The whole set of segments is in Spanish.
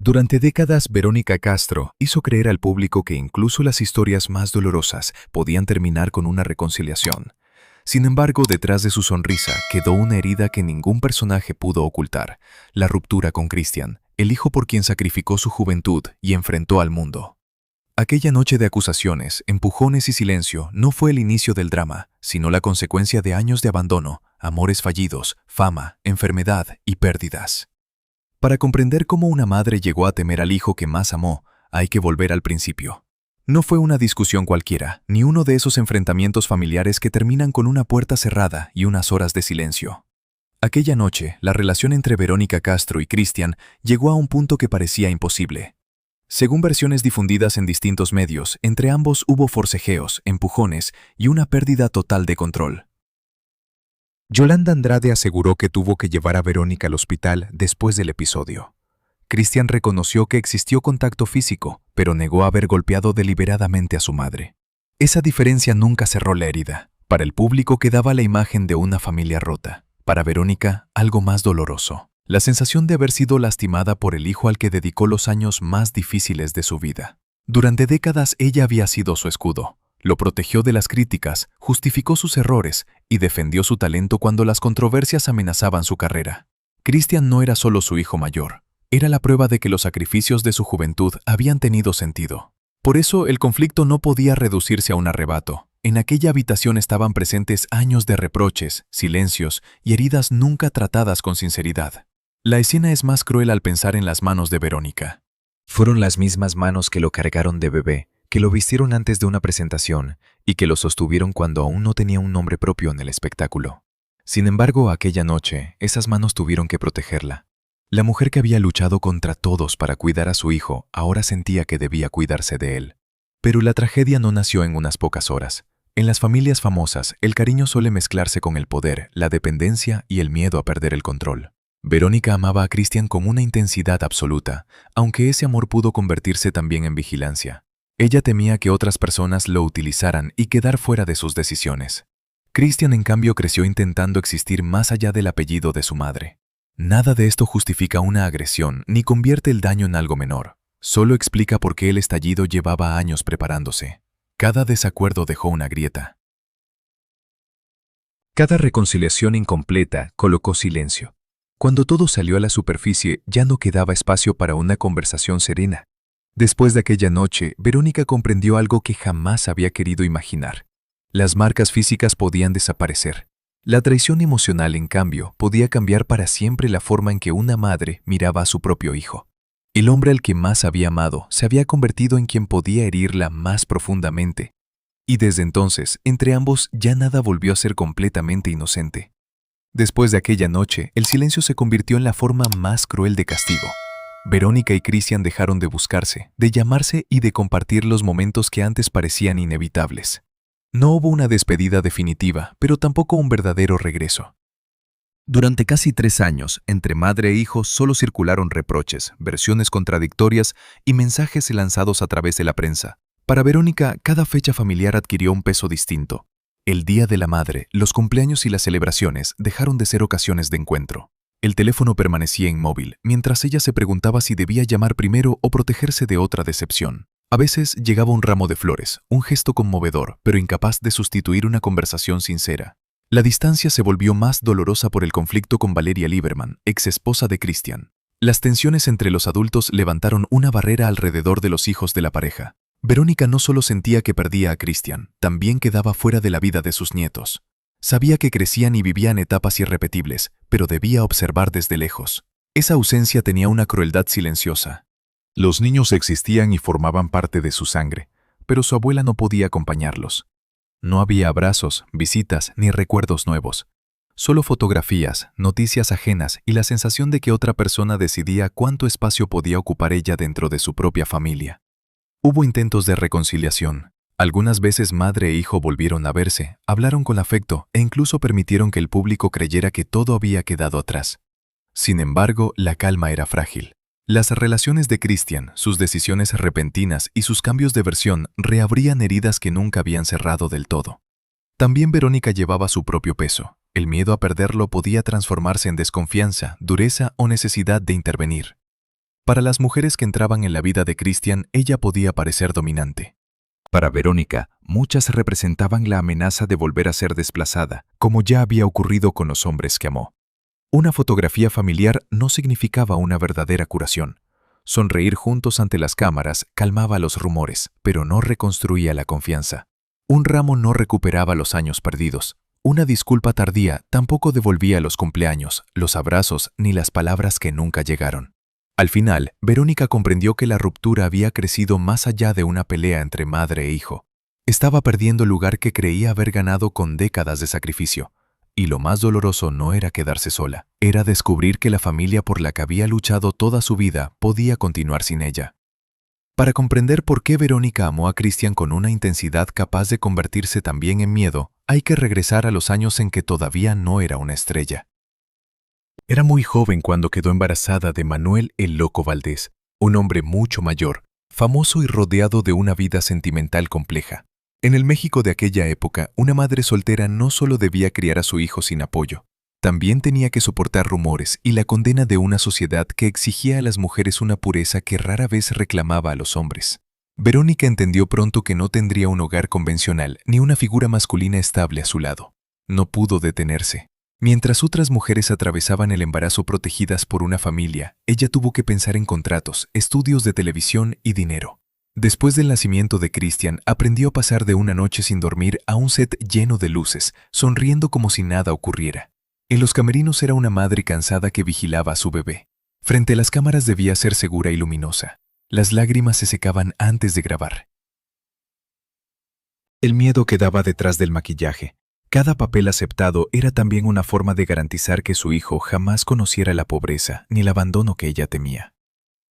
Durante décadas, Verónica Castro hizo creer al público que incluso las historias más dolorosas podían terminar con una reconciliación. Sin embargo, detrás de su sonrisa quedó una herida que ningún personaje pudo ocultar: la ruptura con Cristian, el hijo por quien sacrificó su juventud y enfrentó al mundo. Aquella noche de acusaciones, empujones y silencio no fue el inicio del drama, sino la consecuencia de años de abandono, amores fallidos, fama, enfermedad y pérdidas. Para comprender cómo una madre llegó a temer al hijo que más amó, hay que volver al principio. No fue una discusión cualquiera, ni uno de esos enfrentamientos familiares que terminan con una puerta cerrada y unas horas de silencio. Aquella noche, la relación entre Verónica Castro y Cristian llegó a un punto que parecía imposible. Según versiones difundidas en distintos medios, entre ambos hubo forcejeos, empujones y una pérdida total de control. Yolanda Andrade aseguró que tuvo que llevar a Verónica al hospital después del episodio. Cristian reconoció que existió contacto físico, pero negó haber golpeado deliberadamente a su madre. Esa diferencia nunca cerró la herida. Para el público quedaba la imagen de una familia rota. Para Verónica, algo más doloroso: la sensación de haber sido lastimada por el hijo al que dedicó los años más difíciles de su vida. Durante décadas ella había sido su escudo. Lo protegió de las críticas, justificó sus errores y defendió su talento cuando las controversias amenazaban su carrera. Cristian no era solo su hijo mayor, era la prueba de que los sacrificios de su juventud habían tenido sentido. Por eso el conflicto no podía reducirse a un arrebato. En aquella habitación estaban presentes años de reproches, silencios y heridas nunca tratadas con sinceridad. La escena es más cruel al pensar en las manos de Verónica. Fueron las mismas manos que lo cargaron de bebé, que lo vistieron antes de una presentación y que lo sostuvieron cuando aún no tenía un nombre propio en el espectáculo. Sin embargo, aquella noche, esas manos tuvieron que protegerla. La mujer que había luchado contra todos para cuidar a su hijo ahora sentía que debía cuidarse de él. Pero la tragedia no nació en unas pocas horas. En las familias famosas, el cariño suele mezclarse con el poder, la dependencia y el miedo a perder el control. Verónica amaba a Cristian con una intensidad absoluta, aunque ese amor pudo convertirse también en vigilancia. Ella temía que otras personas lo utilizaran y quedar fuera de sus decisiones. Cristian, en cambio, creció intentando existir más allá del apellido de su madre. Nada de esto justifica una agresión ni convierte el daño en algo menor. Solo explica por qué el estallido llevaba años preparándose. Cada desacuerdo dejó una grieta. Cada reconciliación incompleta colocó silencio. Cuando todo salió a la superficie, ya no quedaba espacio para una conversación serena. Después de aquella noche, Verónica comprendió algo que jamás había querido imaginar. Las marcas físicas podían desaparecer. La traición emocional, en cambio, podía cambiar para siempre la forma en que una madre miraba a su propio hijo. El hombre al que más había amado se había convertido en quien podía herirla más profundamente. Y desde entonces, entre ambos ya nada volvió a ser completamente inocente. Después de aquella noche, el silencio se convirtió en la forma más cruel de castigo. Verónica y Cristian dejaron de buscarse, de llamarse y de compartir los momentos que antes parecían inevitables. No hubo una despedida definitiva, pero tampoco un verdadero regreso. Durante casi 3 años, entre madre e hijo solo circularon reproches, versiones contradictorias y mensajes lanzados a través de la prensa. Para Verónica, cada fecha familiar adquirió un peso distinto. El Día de la Madre, los cumpleaños y las celebraciones dejaron de ser ocasiones de encuentro. El teléfono permanecía inmóvil, mientras ella se preguntaba si debía llamar primero o protegerse de otra decepción. A veces llegaba un ramo de flores, un gesto conmovedor, pero incapaz de sustituir una conversación sincera. La distancia se volvió más dolorosa por el conflicto con Valeria Lieberman, ex esposa de Cristian. Las tensiones entre los adultos levantaron una barrera alrededor de los hijos de la pareja. Verónica no solo sentía que perdía a Cristian, también quedaba fuera de la vida de sus nietos. Sabía que crecían y vivían etapas irrepetibles, pero debía observar desde lejos. Esa ausencia tenía una crueldad silenciosa. Los niños existían y formaban parte de su sangre, pero su abuela no podía acompañarlos. No había abrazos, visitas ni recuerdos nuevos. Solo fotografías, noticias ajenas y la sensación de que otra persona decidía cuánto espacio podía ocupar ella dentro de su propia familia. Hubo intentos de reconciliación. Algunas veces madre e hijo volvieron a verse, hablaron con afecto e incluso permitieron que el público creyera que todo había quedado atrás. Sin embargo, la calma era frágil. Las relaciones de Cristian, sus decisiones repentinas y sus cambios de versión reabrían heridas que nunca habían cerrado del todo. También Verónica llevaba su propio peso. El miedo a perderlo podía transformarse en desconfianza, dureza o necesidad de intervenir. Para las mujeres que entraban en la vida de Christian, ella podía parecer dominante. Para Verónica, muchas representaban la amenaza de volver a ser desplazada, como ya había ocurrido con los hombres que amó. Una fotografía familiar no significaba una verdadera curación. Sonreír juntos ante las cámaras calmaba los rumores, pero no reconstruía la confianza. Un ramo no recuperaba los años perdidos. Una disculpa tardía tampoco devolvía los cumpleaños, los abrazos ni las palabras que nunca llegaron. Al final, Verónica comprendió que la ruptura había crecido más allá de una pelea entre madre e hijo. Estaba perdiendo el lugar que creía haber ganado con décadas de sacrificio. Y lo más doloroso no era quedarse sola, era descubrir que la familia por la que había luchado toda su vida podía continuar sin ella. Para comprender por qué Verónica amó a Christian con una intensidad capaz de convertirse también en miedo, hay que regresar a los años en que todavía no era una estrella. Era muy joven cuando quedó embarazada de Manuel el Loco Valdés, un hombre mucho mayor, famoso y rodeado de una vida sentimental compleja. En el México de aquella época, una madre soltera no solo debía criar a su hijo sin apoyo, también tenía que soportar rumores y la condena de una sociedad que exigía a las mujeres una pureza que rara vez reclamaba a los hombres. Verónica entendió pronto que no tendría un hogar convencional ni una figura masculina estable a su lado. No pudo detenerse. Mientras otras mujeres atravesaban el embarazo protegidas por una familia, ella tuvo que pensar en contratos, estudios de televisión y dinero. Después del nacimiento de Christian, aprendió a pasar de una noche sin dormir a un set lleno de luces, sonriendo como si nada ocurriera. En los camerinos era una madre cansada que vigilaba a su bebé. Frente a las cámaras debía ser segura y luminosa. Las lágrimas se secaban antes de grabar. El miedo quedaba detrás del maquillaje. Cada papel aceptado era también una forma de garantizar que su hijo jamás conociera la pobreza ni el abandono que ella temía.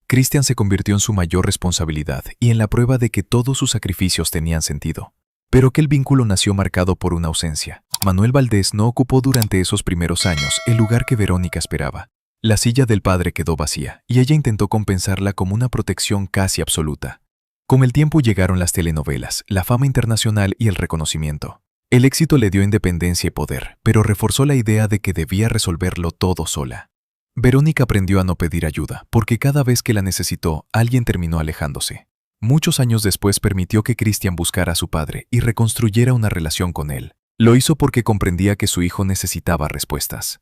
Christian se convirtió en su mayor responsabilidad y en la prueba de que todos sus sacrificios tenían sentido. Pero aquel vínculo nació marcado por una ausencia. Manuel Valdés no ocupó durante esos primeros años el lugar que Verónica esperaba. La silla del padre quedó vacía y ella intentó compensarla como una protección casi absoluta. Con el tiempo llegaron las telenovelas, la fama internacional y el reconocimiento. El éxito le dio independencia y poder, pero reforzó la idea de que debía resolverlo todo sola. Verónica aprendió a no pedir ayuda, porque cada vez que la necesitó, alguien terminó alejándose. Muchos años después permitió que Christian buscara a su padre y reconstruyera una relación con él. Lo hizo porque comprendía que su hijo necesitaba respuestas.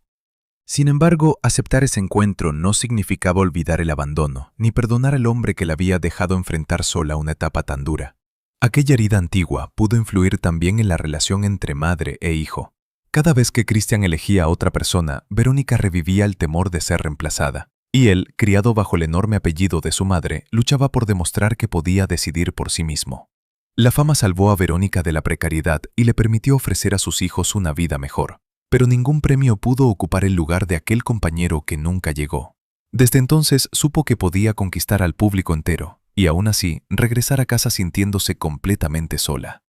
Sin embargo, aceptar ese encuentro no significaba olvidar el abandono, ni perdonar al hombre que la había dejado enfrentar sola una etapa tan dura. Aquella herida antigua pudo influir también en la relación entre madre e hijo. Cada vez que Christian elegía a otra persona, Verónica revivía el temor de ser reemplazada. Y él, criado bajo el enorme apellido de su madre, luchaba por demostrar que podía decidir por sí mismo. La fama salvó a Verónica de la precariedad y le permitió ofrecer a sus hijos una vida mejor. Pero ningún premio pudo ocupar el lugar de aquel compañero que nunca llegó. Desde entonces supo que podía conquistar al público entero, y aún así regresar a casa sintiéndose completamente sola.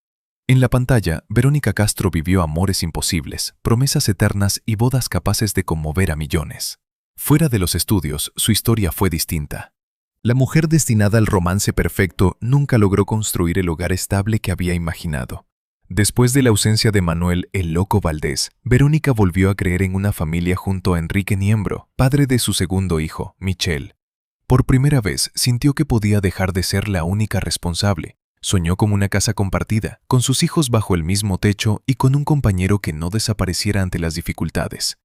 En la pantalla, Verónica Castro vivió amores imposibles, promesas eternas y bodas capaces de conmover a millones. Fuera de los estudios, su historia fue distinta. La mujer destinada al romance perfecto nunca logró construir el hogar estable que había imaginado. Después de la ausencia de Manuel el Loco Valdés, Verónica volvió a creer en una familia junto a Enrique Niembro, padre de su segundo hijo, Michel. Por primera vez sintió que podía dejar de ser la única responsable. Soñó con una casa compartida, con sus hijos bajo el mismo techo y con un compañero que no desapareciera ante las dificultades.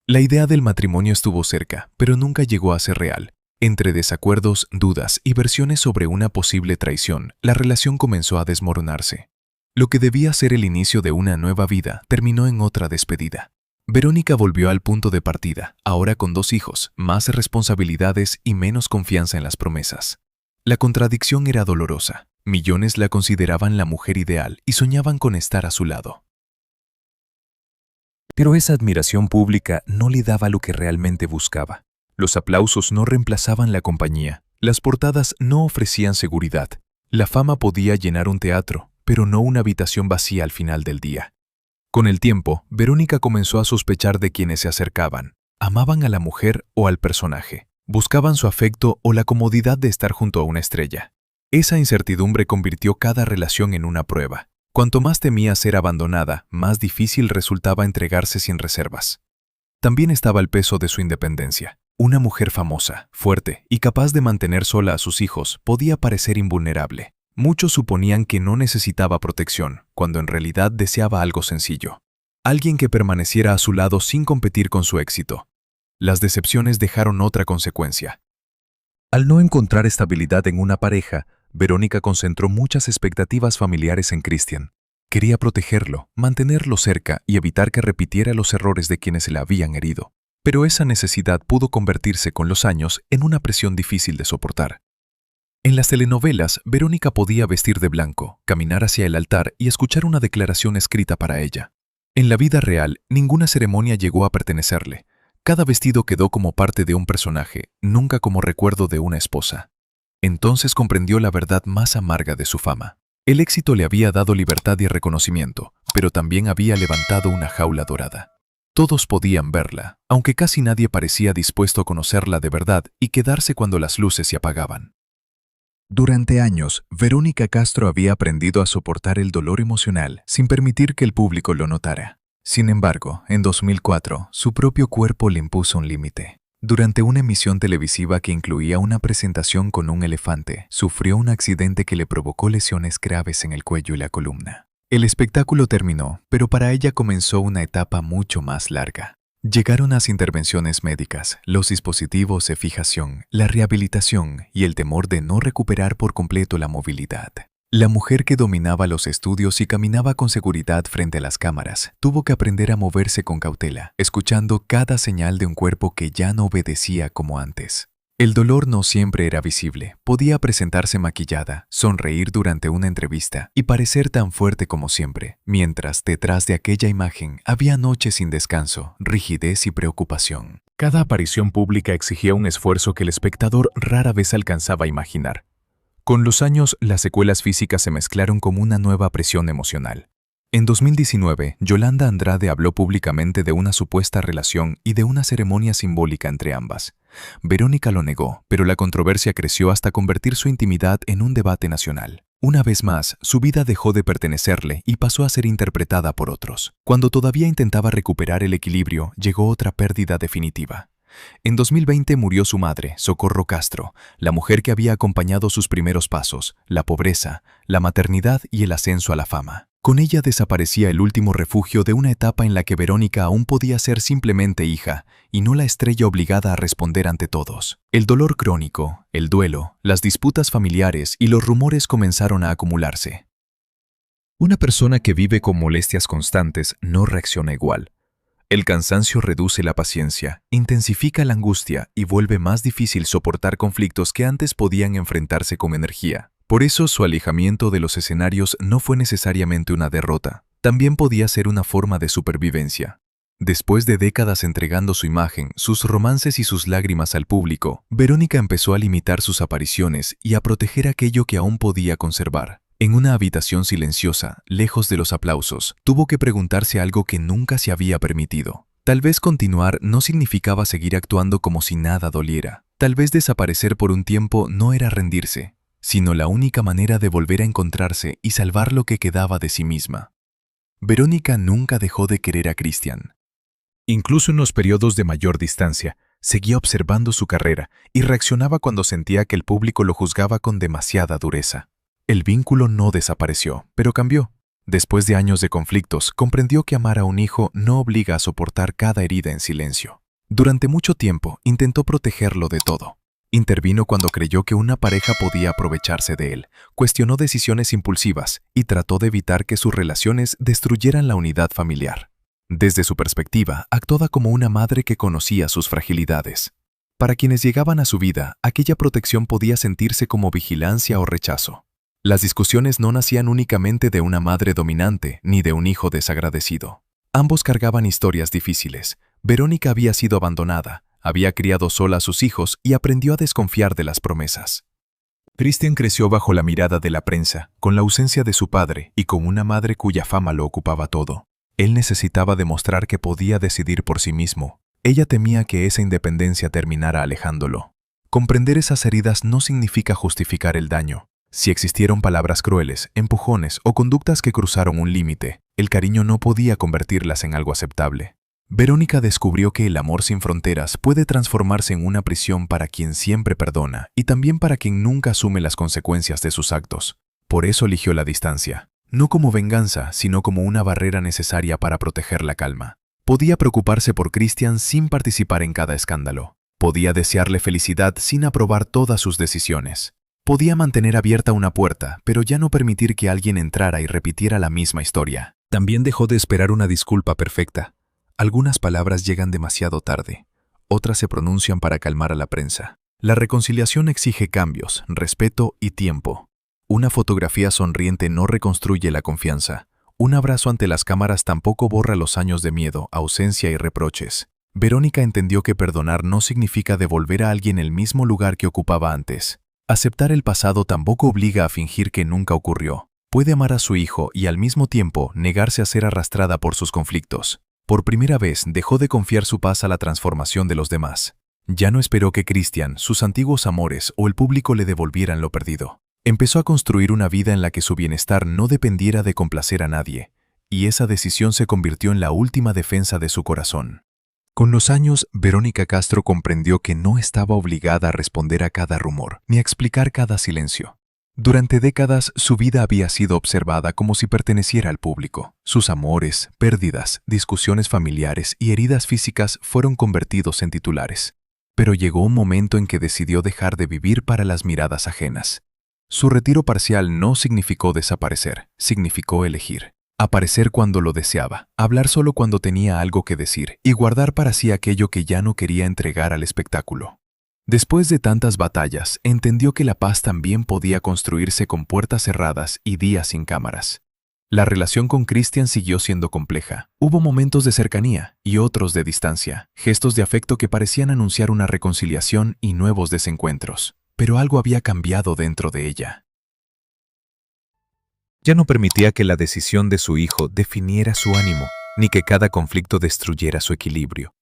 La idea del matrimonio estuvo cerca, pero nunca llegó a ser real. Entre desacuerdos, dudas y versiones sobre una posible traición, la relación comenzó a desmoronarse. Lo que debía ser el inicio de una nueva vida terminó en otra despedida. Verónica volvió al punto de partida, ahora con 2 hijos, más responsabilidades y menos confianza en las promesas. La contradicción era dolorosa. Millones la consideraban la mujer ideal y soñaban con estar a su lado. Pero esa admiración pública no le daba lo que realmente buscaba. Los aplausos no reemplazaban la compañía, las portadas no ofrecían seguridad. La fama podía llenar un teatro, pero no una habitación vacía al final del día. Con el tiempo, Verónica comenzó a sospechar de quienes se acercaban. Amaban a la mujer o al personaje. Buscaban su afecto o la comodidad de estar junto a una estrella. Esa incertidumbre convirtió cada relación en una prueba. Cuanto más temía ser abandonada, más difícil resultaba entregarse sin reservas. También estaba el peso de su independencia. Una mujer famosa, fuerte y capaz de mantener sola a sus hijos podía parecer invulnerable. Muchos suponían que no necesitaba protección, cuando en realidad deseaba algo sencillo. Alguien que permaneciera a su lado sin competir con su éxito. Las decepciones dejaron otra consecuencia. Al no encontrar estabilidad en una pareja, Verónica concentró muchas expectativas familiares en Christian. Quería protegerlo, mantenerlo cerca y evitar que repitiera los errores de quienes le habían herido. Pero esa necesidad pudo convertirse con los años en una presión difícil de soportar. En las telenovelas, Verónica podía vestir de blanco, caminar hacia el altar y escuchar una declaración escrita para ella. En la vida real, ninguna ceremonia llegó a pertenecerle. Cada vestido quedó como parte de un personaje, nunca como recuerdo de una esposa. Entonces comprendió la verdad más amarga de su fama. El éxito le había dado libertad y reconocimiento, pero también había levantado una jaula dorada. Todos podían verla, aunque casi nadie parecía dispuesto a conocerla de verdad y quedarse cuando las luces se apagaban. Durante años, Verónica Castro había aprendido a soportar el dolor emocional sin permitir que el público lo notara. Sin embargo, en 2004, su propio cuerpo le impuso un límite. Durante una emisión televisiva que incluía una presentación con un elefante, sufrió un accidente que le provocó lesiones graves en el cuello y la columna. El espectáculo terminó, pero para ella comenzó una etapa mucho más larga. Llegaron las intervenciones médicas, los dispositivos de fijación, la rehabilitación y el temor de no recuperar por completo la movilidad. La mujer que dominaba los estudios y caminaba con seguridad frente a las cámaras tuvo que aprender a moverse con cautela, escuchando cada señal de un cuerpo que ya no obedecía como antes. El dolor no siempre era visible. Podía presentarse maquillada, sonreír durante una entrevista y parecer tan fuerte como siempre, mientras detrás de aquella imagen había noches sin descanso, rigidez y preocupación. Cada aparición pública exigía un esfuerzo que el espectador rara vez alcanzaba a imaginar. Con los años, las secuelas físicas se mezclaron con una nueva presión emocional. En 2019, Yolanda Andrade habló públicamente de una supuesta relación y de una ceremonia simbólica entre ambas. Verónica lo negó, pero la controversia creció hasta convertir su intimidad en un debate nacional. Una vez más, su vida dejó de pertenecerle y pasó a ser interpretada por otros. Cuando todavía intentaba recuperar el equilibrio, llegó otra pérdida definitiva. En 2020 murió su madre, Socorro Castro, la mujer que había acompañado sus primeros pasos, la pobreza, la maternidad y el ascenso a la fama. Con ella desaparecía el último refugio de una etapa en la que Verónica aún podía ser simplemente hija y no la estrella obligada a responder ante todos. El dolor crónico, el duelo, las disputas familiares y los rumores comenzaron a acumularse. Una persona que vive con molestias constantes no reacciona igual. El cansancio reduce la paciencia, intensifica la angustia y vuelve más difícil soportar conflictos que antes podían enfrentarse con energía. Por eso su alejamiento de los escenarios no fue necesariamente una derrota, también podía ser una forma de supervivencia. Después de décadas entregando su imagen, sus romances y sus lágrimas al público, Verónica empezó a limitar sus apariciones y a proteger aquello que aún podía conservar. En una habitación silenciosa, lejos de los aplausos, tuvo que preguntarse algo que nunca se había permitido. Tal vez continuar no significaba seguir actuando como si nada doliera. Tal vez desaparecer por un tiempo no era rendirse, sino la única manera de volver a encontrarse y salvar lo que quedaba de sí misma. Verónica nunca dejó de querer a Christian. Incluso en los periodos de mayor distancia, seguía observando su carrera y reaccionaba cuando sentía que el público lo juzgaba con demasiada dureza. El vínculo no desapareció, pero cambió. Después de años de conflictos, comprendió que amar a un hijo no obliga a soportar cada herida en silencio. Durante mucho tiempo, intentó protegerlo de todo. Intervino cuando creyó que una pareja podía aprovecharse de él, cuestionó decisiones impulsivas y trató de evitar que sus relaciones destruyeran la unidad familiar. Desde su perspectiva, actuaba como una madre que conocía sus fragilidades. Para quienes llegaban a su vida, aquella protección podía sentirse como vigilancia o rechazo. Las discusiones no nacían únicamente de una madre dominante ni de un hijo desagradecido. Ambos cargaban historias difíciles. Verónica había sido abandonada, había criado sola a sus hijos y aprendió a desconfiar de las promesas. Christian creció bajo la mirada de la prensa, con la ausencia de su padre y con una madre cuya fama lo ocupaba todo. Él necesitaba demostrar que podía decidir por sí mismo. Ella temía que esa independencia terminara alejándolo. Comprender esas heridas no significa justificar el daño. Si existieron palabras crueles, empujones o conductas que cruzaron un límite, el cariño no podía convertirlas en algo aceptable. Verónica descubrió que el amor sin fronteras puede transformarse en una prisión para quien siempre perdona y también para quien nunca asume las consecuencias de sus actos. Por eso eligió la distancia, no como venganza, sino como una barrera necesaria para proteger la calma. Podía preocuparse por Christian sin participar en cada escándalo. Podía desearle felicidad sin aprobar todas sus decisiones. Podía mantener abierta una puerta, pero ya no permitir que alguien entrara y repitiera la misma historia. También dejó de esperar una disculpa perfecta. Algunas palabras llegan demasiado tarde, otras se pronuncian para calmar a la prensa. La reconciliación exige cambios, respeto y tiempo. Una fotografía sonriente no reconstruye la confianza. Un abrazo ante las cámaras tampoco borra los años de miedo, ausencia y reproches. Verónica entendió que perdonar no significa devolver a alguien el mismo lugar que ocupaba antes. Aceptar el pasado tampoco obliga a fingir que nunca ocurrió. Puede amar a su hijo y al mismo tiempo negarse a ser arrastrada por sus conflictos. Por primera vez dejó de confiar su paz a la transformación de los demás. Ya no esperó que Christian, sus antiguos amores o el público le devolvieran lo perdido. Empezó a construir una vida en la que su bienestar no dependiera de complacer a nadie, y esa decisión se convirtió en la última defensa de su corazón. Con los años, Verónica Castro comprendió que no estaba obligada a responder a cada rumor, ni a explicar cada silencio. Durante décadas, su vida había sido observada como si perteneciera al público. Sus amores, pérdidas, discusiones familiares y heridas físicas fueron convertidos en titulares. Pero llegó un momento en que decidió dejar de vivir para las miradas ajenas. Su retiro parcial no significó desaparecer, significó elegir. Aparecer cuando lo deseaba, hablar solo cuando tenía algo que decir y guardar para sí aquello que ya no quería entregar al espectáculo. Después de tantas batallas, entendió que la paz también podía construirse con puertas cerradas y días sin cámaras. La relación con Christian siguió siendo compleja. Hubo momentos de cercanía y otros de distancia, gestos de afecto que parecían anunciar una reconciliación y nuevos desencuentros. Pero algo había cambiado dentro de ella. Ya no permitía que la decisión de su hijo definiera su ánimo, ni que cada conflicto destruyera su equilibrio.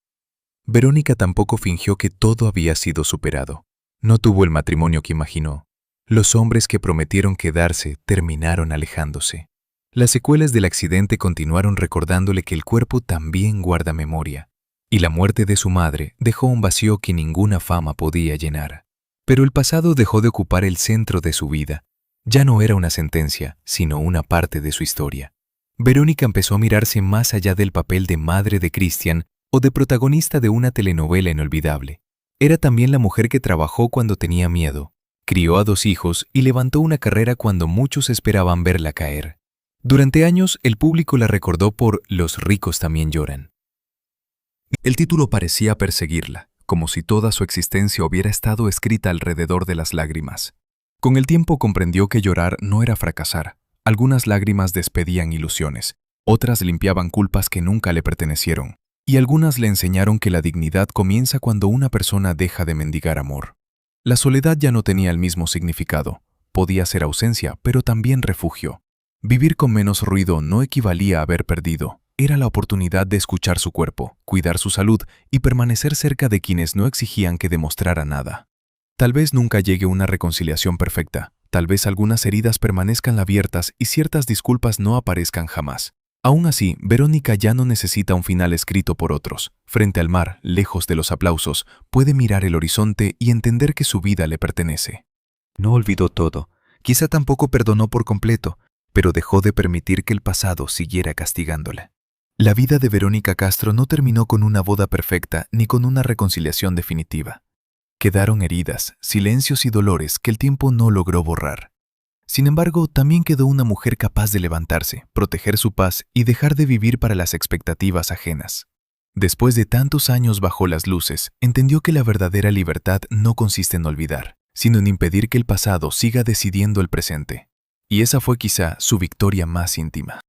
Verónica tampoco fingió que todo había sido superado. No tuvo el matrimonio que imaginó. Los hombres que prometieron quedarse terminaron alejándose. Las secuelas del accidente continuaron recordándole que el cuerpo también guarda memoria. Y la muerte de su madre dejó un vacío que ninguna fama podía llenar. Pero el pasado dejó de ocupar el centro de su vida. Ya no era una sentencia, sino una parte de su historia. Verónica empezó a mirarse más allá del papel de madre de Christian o de protagonista de una telenovela inolvidable. Era también la mujer que trabajó cuando tenía miedo, crió a 2 hijos y levantó una carrera cuando muchos esperaban verla caer. Durante años, el público la recordó por Los ricos también lloran. El título parecía perseguirla, como si toda su existencia hubiera estado escrita alrededor de las lágrimas. Con el tiempo comprendió que llorar no era fracasar. Algunas lágrimas despedían ilusiones, otras limpiaban culpas que nunca le pertenecieron, y algunas le enseñaron que la dignidad comienza cuando una persona deja de mendigar amor. La soledad ya no tenía el mismo significado. Podía ser ausencia, pero también refugio. Vivir con menos ruido no equivalía a haber perdido. Era la oportunidad de escuchar su cuerpo, cuidar su salud y permanecer cerca de quienes no exigían que demostrara nada. Tal vez nunca llegue una reconciliación perfecta, tal vez algunas heridas permanezcan abiertas y ciertas disculpas no aparezcan jamás. Aún así, Verónica ya no necesita un final escrito por otros. Frente al mar, lejos de los aplausos, puede mirar el horizonte y entender que su vida le pertenece. No olvidó todo, quizá tampoco perdonó por completo, pero dejó de permitir que el pasado siguiera castigándola. La vida de Verónica Castro no terminó con una boda perfecta ni con una reconciliación definitiva. Quedaron heridas, silencios y dolores que el tiempo no logró borrar. Sin embargo, también quedó una mujer capaz de levantarse, proteger su paz y dejar de vivir para las expectativas ajenas. Después de tantos años bajo las luces, entendió que la verdadera libertad no consiste en olvidar, sino en impedir que el pasado siga decidiendo el presente. Y esa fue quizá su victoria más íntima.